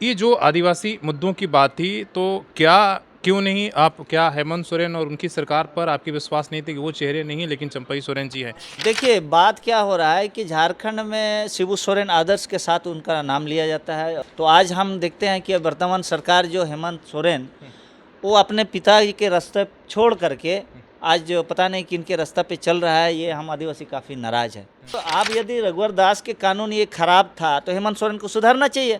ये जो आदिवासी मुद्दों की बात थी, तो क्यों नहीं आप क्या हेमंत सोरेन और उनकी सरकार पर आपकी विश्वास नहीं थे कि वो चेहरे नहीं हैं, लेकिन चंपई सोरेन जी हैं? देखिए, बात क्या हो रहा है कि झारखंड में शिबू सोरेन आदर्श के साथ उनका नाम लिया जाता है। तो आज हम देखते हैं कि वर्तमान सरकार जो हेमंत सोरेन, वो अपने पिताजी के रास्ते छोड़ करके आज जो पता नहीं किन के रास्ते पे चल रहा है, ये हम आदिवासी काफ़ी नाराज़ है। तो आप यदि रघुवर दास के कानून ये खराब था तो हेमंत सोरेन को सुधारना चाहिए।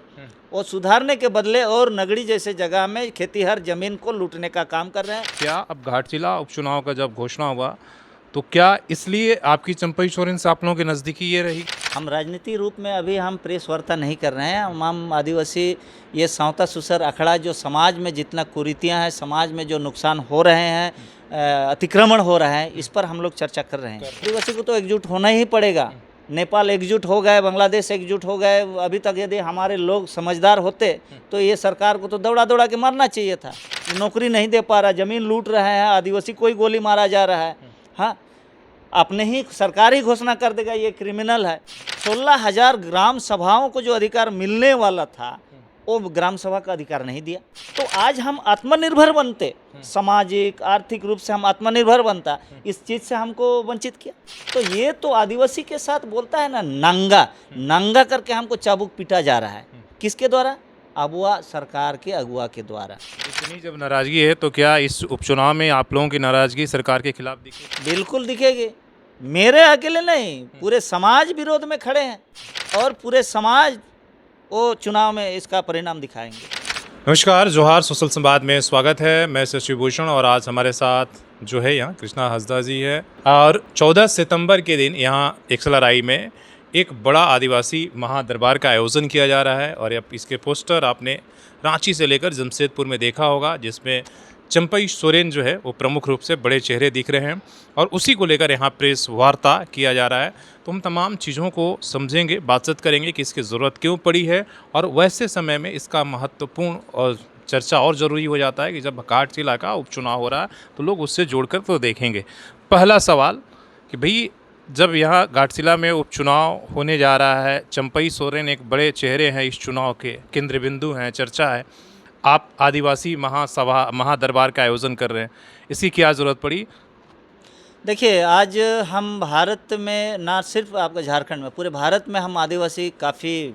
वो सुधारने के बदले और नगड़ी जैसे जगह में खेतीहर जमीन को लूटने का काम कर रहे हैं। क्या अब घाटशिला उपचुनाव का जब घोषणा हुआ, तो क्या इसलिए आपकी चंपई सोरेन से आप लोगों की नज़दीकी ये रही? हम राजनीति रूप में अभी हम प्रेस वार्ता नहीं कर रहे हैं। हम आदिवासी ये संवता सुसर अखड़ा जो समाज में जितना कुरीतियां हैं, समाज में जो नुकसान हो रहे हैं, अतिक्रमण हो रहा है, इस पर हम लोग चर्चा कर रहे हैं। आदिवासी को तो एकजुट होना ही पड़ेगा। नेपाल एकजुट हो गए, बांग्लादेश एकजुट हो गए। अभी तक यदि हमारे लोग समझदार होते तो ये सरकार को तो दौड़ा दौड़ा के मारना चाहिए था। नौकरी नहीं दे पा रहा, ज़मीन लूट रहे हैं, आदिवासी को ही गोली मारा जा रहा है। हाँ, अपने ही सरकार ही घोषणा कर देगा ये क्रिमिनल है। 16,000 ग्राम सभाओं को जो अधिकार मिलने वाला था, वो ग्राम सभा का अधिकार नहीं दिया। तो आज हम आत्मनिर्भर बनते, सामाजिक आर्थिक रूप से हम आत्मनिर्भर बनता, इस चीज़ से हमको वंचित किया। तो ये तो आदिवासी के साथ बोलता है ना, नंगा नंगा करके हमको चाबुक पीटा जा रहा है। किसके द्वारा? अगुआ सरकार के अगुआ के द्वारा। इतनी जब नाराज़गी है, तो क्या इस उपचुनाव में आप लोगों की नाराज़गी सरकार के खिलाफ दिखी? बिल्कुल दिखेगी। मेरे अकेले नहीं, पूरे समाज विरोध में खड़े हैं और पूरे समाज वो चुनाव में इसका परिणाम दिखाएंगे। नमस्कार, जोहार, सोशल संवाद में स्वागत है। मैं शशि भूषण और आज हमारे साथ जो है यहाँ कृष्णा हंसदा जी है। और 14 सितंबर के दिन यहाँ एक्सलराई में एक बड़ा आदिवासी महादरबार का आयोजन किया जा रहा है और अब इसके पोस्टर आपने रांची से लेकर जमशेदपुर में देखा होगा, जिसमें चंपई सोरेन जो है वो प्रमुख रूप से बड़े चेहरे दिख रहे हैं और उसी को लेकर यहाँ प्रेस वार्ता किया जा रहा है। तो हम तमाम चीज़ों को समझेंगे, बातचीत करेंगे कि इसकी ज़रूरत क्यों पड़ी है और वैसे समय में इसका महत्वपूर्ण और चर्चा और ज़रूरी हो जाता है कि जब घाटशिला का उपचुनाव हो रहा है तो लोग उससे जोड़कर तो देखेंगे। पहला सवाल कि भाई, जब यहाँ घाटशिला में उपचुनाव होने जा रहा है, चंपई सोरेन एक बड़े चेहरे हैं, इस चुनाव के केंद्र बिंदु हैं, चर्चा है, आप आदिवासी महासभा महादरबार का आयोजन कर रहे हैं, इसकी क्या ज़रूरत पड़ी? देखिए, आज हम भारत में, ना सिर्फ आपका झारखंड में, पूरे भारत में हम आदिवासी काफ़ी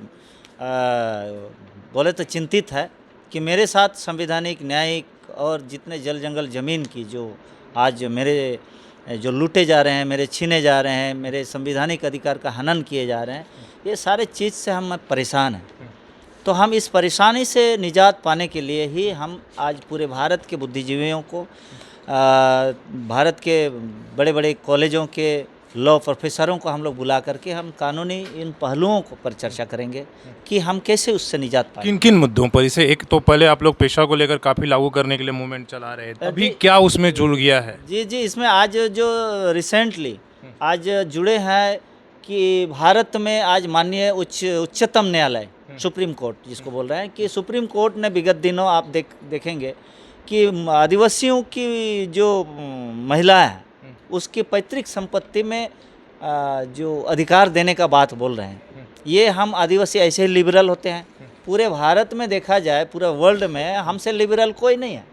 बोले तो चिंतित है कि मेरे साथ संवैधानिक, न्यायिक और जितने जल जंगल ज़मीन की जो आज मेरे जो लूटे जा रहे हैं, मेरे छीने जा रहे हैं, मेरे संवैधानिक अधिकार का हनन किए जा रहे हैं, ये सारे चीज़ से हम परेशान हैं। तो हम इस परेशानी से निजात पाने के लिए ही हम आज पूरे भारत के बुद्धिजीवियों को, भारत के बड़े बड़े कॉलेजों के लॉ प्रोफेसरों को हम लोग बुला करके हम कानूनी इन पहलुओं को पर चर्चा करेंगे कि हम कैसे उससे निजात पाएं। किन किन मुद्दों पर? इसे एक तो पहले आप लोग पेशा को लेकर काफ़ी लागू करने के लिए मूवमेंट चला रहे थे, अभी क्या उसमें जुड़ गया है? जी जी, इसमें आज जो रिसेंटली आज जुड़े हैं कि भारत में आज माननीय उच्चतम न्यायालय, सुप्रीम कोर्ट जिसको बोल रहे हैं, कि सुप्रीम कोर्ट ने विगत दिनों आप देखेंगे कि आदिवासियों की जो महिला है उसकी पैतृक संपत्ति में जो अधिकार देने का बात बोल रहे हैं। ये हम आदिवासी ऐसे ही लिबरल होते हैं। पूरे भारत में देखा जाए, पूरे वर्ल्ड में हमसे लिबरल कोई नहीं है।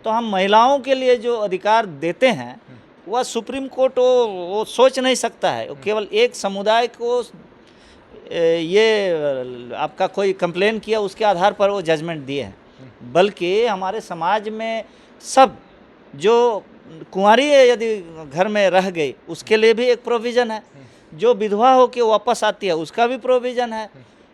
तो हम महिलाओं के लिए जो अधिकार देते हैं वह सुप्रीम कोर्ट वो सोच नहीं सकता है। वो केवल एक समुदाय को ये आपका कोई कंप्लेन किया उसके आधार पर वो जजमेंट दिए हैं, बल्कि हमारे समाज में सब जो कुंवारी है यदि घर में रह गई उसके लिए भी एक प्रोविज़न है, जो विधवा हो के वापस आती है उसका भी प्रोविज़न है,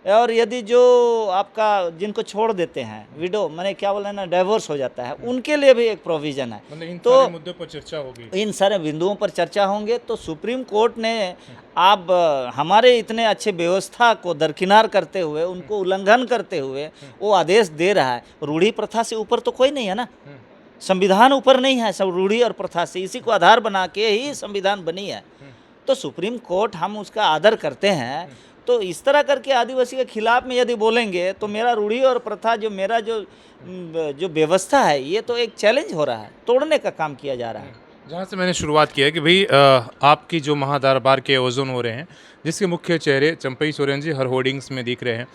और यदि जो आपका जिनको छोड़ देते हैं, विडो मैंने क्या बोला ना, डाइवोर्स हो जाता है, उनके लिए भी एक प्रोविज़न है। मतलब इन तो सारे मुद्दों पर चर्चा होगी, इन सारे बिंदुओं पर चर्चा होंगे। तो सुप्रीम कोर्ट ने आप हमारे इतने अच्छे व्यवस्था को दरकिनार करते हुए, उनको उल्लंघन करते हुए वो आदेश दे रहा है। रूढ़ी प्रथा से ऊपर तो कोई नहीं है ना, संविधान ऊपर नहीं है, सब रूढ़ी और प्रथा से, इसी को आधार बना के ही संविधान बनी है। तो सुप्रीम कोर्ट हम उसका आदर करते हैं। तो इस तरह करके आदिवासी के खिलाफ में यदि बोलेंगे तो मेरा रूढ़ी और प्रथा, जो मेरा जो व्यवस्था है, ये तो एक चैलेंज हो रहा है, तोड़ने का काम किया जा रहा है। जहाँ से मैंने शुरुआत की है कि भाई, आपकी जो महादरबार के आयोजन हो रहे हैं, जिसके मुख्य चेहरे चंपई सोरेन जी हर होर्डिंग्स में दिख रहे हैं,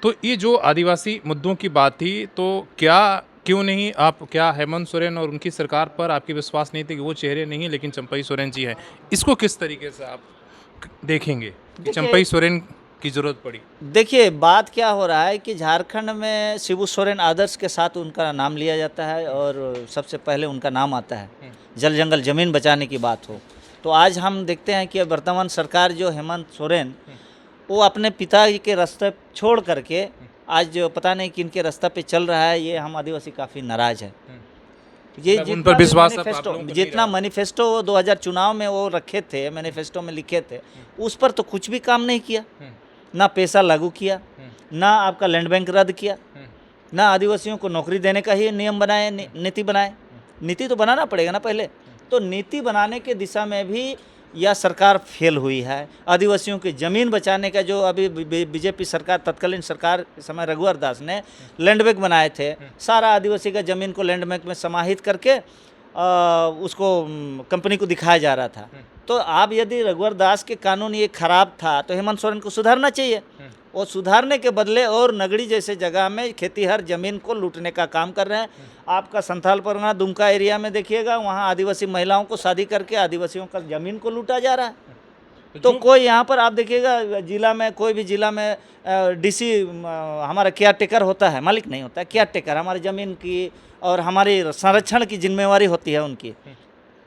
तो ये जो आदिवासी मुद्दों की बात थी, तो क्यों नहीं आप क्या हेमंत सोरेन और उनकी सरकार पर आपकी विश्वास नहीं थे कि वो चेहरे नहीं लेकिन चंपई सोरेन जी हैं? इसको किस तरीके से आप देखेंगे कि देखिए चंपई सोरेन की जरूरत पड़ी? देखिए बात क्या हो रहा है कि झारखंड में शिबू सोरेन आदर्श के साथ उनका नाम लिया जाता है और सबसे पहले उनका नाम आता है जल जंगल ज़मीन बचाने की बात हो। तो आज हम देखते हैं कि वर्तमान सरकार जो हेमंत सोरेन वो अपने पिता के रास्ते छोड़ करके आज जो पता नहीं किन के रास्ते पे चल रहा है, ये हम आदिवासी काफ़ी नाराज़ है। ये मतलब उन पर विश्वास अब आप मैनिफेस्टो लोगों को नहीं जितना रहा। मैनिफेस्टो 2000 चुनाव में वो रखे थे, मैनिफेस्टो में लिखे थे, उस पर तो कुछ भी काम नहीं किया। ना पैसा लागू किया, ना आपका लैंड बैंक रद्द किया, ना आदिवासियों को नौकरी देने का ही नियम बनाए, नीति बनाए। नीति तो बनाना पड़ेगा ना पहले। तो नीति बनाने के दिशा में भी यह सरकार फेल हुई है। आदिवासियों की ज़मीन बचाने का जो अभी बीजेपी सरकार तत्कालीन सरकार के समय रघुवर दास ने लैंड बैंक बनाए थे, सारा आदिवासी का ज़मीन को लैंड बैंक में समाहित करके उसको कंपनी को दिखाया जा रहा था। तो आप यदि रघुवर दास के कानून ये खराब था तो हेमंत सोरेन को सुधारना चाहिए। और सुधारने के बदले और नगड़ी जैसे जगह में खेतीहर ज़मीन को लूटने का काम कर रहे हैं। आपका संथाल परगना दुमका एरिया में देखिएगा, वहाँ आदिवासी महिलाओं को शादी करके आदिवासियों का ज़मीन को लूटा जा रहा है। तो कोई यहाँ पर आप देखिएगा जिला में, कोई भी जिला में डीसी हमारा केयर टेकर होता है, मालिक नहीं होता है, केयर टेकर हमारी ज़मीन की और हमारी संरक्षण की जिम्मेवारी होती है उनकी।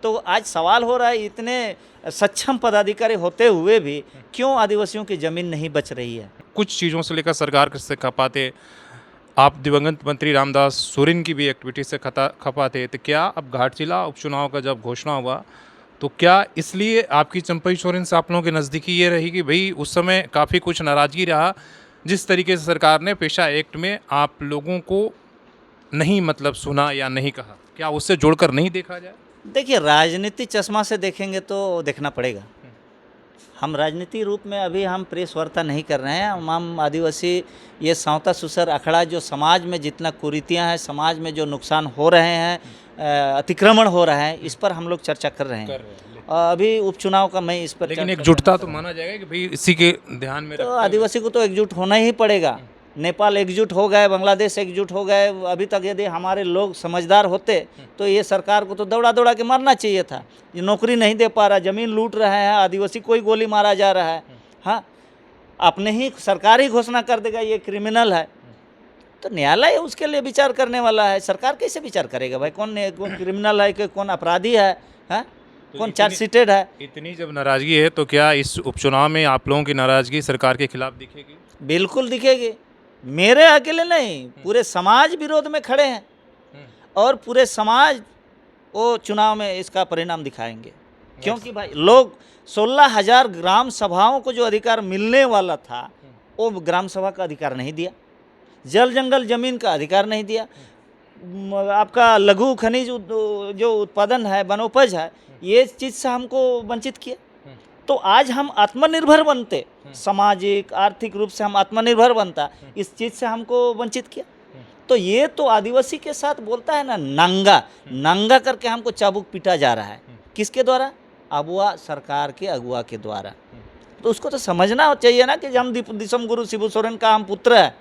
तो आज सवाल हो रहा है इतने सक्षम पदाधिकारी होते हुए भी क्यों आदिवासियों की ज़मीन नहीं बच रही है। कुछ चीज़ों से लेकर सरकार से खपाते, आप दिवंगत मंत्री रामदास सोरेन की भी एक्टिविटी से खपाते, तो क्या अब घाटशिला उपचुनाव का जब घोषणा हुआ तो क्या इसलिए आपकी चंपई सोरेन से आप लोगों की नज़दीकी ये रही कि भाई उस समय काफ़ी कुछ नाराज़गी रहा जिस तरीके से सरकार ने पेशा एक्ट में आप लोगों को नहीं मतलब सुना या नहीं कहा, क्या उससे जोड़कर नहीं देखा जाए? देखिए राजनीति चश्मा से देखेंगे तो देखना पड़ेगा। हम राजनीति रूप में अभी हम प्रेस वार्ता नहीं कर रहे हैं। हम आदिवासी ये साँवता सुसर अखड़ा जो समाज में जितना कुरीतियाँ हैं, समाज में जो नुकसान हो रहे हैं, अतिक्रमण हो रहा है, इस पर हम लोग चर्चा कर रहे हैं। अभी उपचुनाव का मैं इस पर लेकिन एकजुटता तो माना जाएगा कि भाई इसी के ध्यान में तो आदिवासी को तो एकजुट होना ही पड़ेगा। नेपाल एकजुट हो गए, बांग्लादेश एकजुट हो गए। अभी तक यदि हमारे लोग समझदार होते तो ये सरकार को तो दौड़ा दौड़ा के मारना चाहिए था। ये नौकरी नहीं दे पा रहा, ज़मीन लूट रहे हैं, आदिवासी को ही गोली मारा जा रहा है। हाँ, अपने ही सरकार ही घोषणा कर देगा ये क्रिमिनल है, तो न्यायालय उसके लिए विचार करने वाला है। सरकार कैसे विचार करेगा भाई कौन क्रिमिनल है कि कौन अपराधी है, हाँ? कौन चार्जशीटेड है? इतनी जब नाराज़गी है तो क्या इस उपचुनाव में आप लोगों की नाराज़गी सरकार के खिलाफ दिखेगी? बिल्कुल दिखेगी। मेरे अकेले नहीं, पूरे समाज विरोध में खड़े हैं और पूरे समाज वो चुनाव में इसका परिणाम दिखाएंगे। क्योंकि भाई लोग 16,000 ग्राम सभाओं को जो अधिकार मिलने वाला था वो ग्राम सभा का अधिकार नहीं दिया, जल जंगल ज़मीन का अधिकार नहीं दिया, आपका लघु खनिज जो उत्पादन है, वनोपज है, ये चीज़ से हमको वंचित किया। तो आज हम आत्मनिर्भर बनते, सामाजिक आर्थिक रूप से हम आत्मनिर्भर बनता, इस चीज़ से हमको वंचित किया। तो ये तो आदिवासी के साथ बोलता है ना, नंगा नंगा करके हमको चाबुक पीटा जा रहा है। किसके द्वारा? अगुआ सरकार के अगुआ के द्वारा। तो उसको तो समझना चाहिए ना कि हम दिसम गुरु शिबू सोरेन का हम पुत्र है,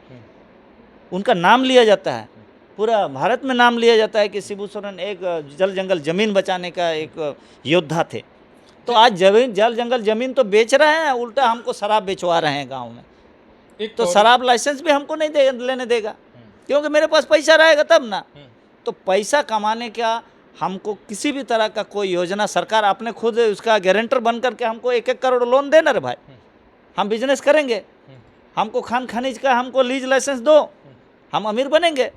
उनका नाम लिया जाता है, पूरा भारत में नाम लिया जाता है कि शिबू सोरेन एक जल जंगल ज़मीन बचाने का एक योद्धा थे। तो आज जल जंगल ज़मीन तो बेच रहे हैं, उल्टा हमको शराब बेचवा रहे हैं गांव में। तो शराब लाइसेंस भी हमको नहीं लेने देगा, क्योंकि मेरे पास पैसा रहेगा तब ना। तो पैसा कमाने का हमको किसी भी तरह का कोई योजना सरकार अपने खुद उसका गारंटर बन करके हमको 1-1 करोड़ लोन देना रे भाई, हम बिजनेस करेंगे, हमको खान खनिज का हमको लीज लाइसेंस दो, हम अमीर बनेंगे।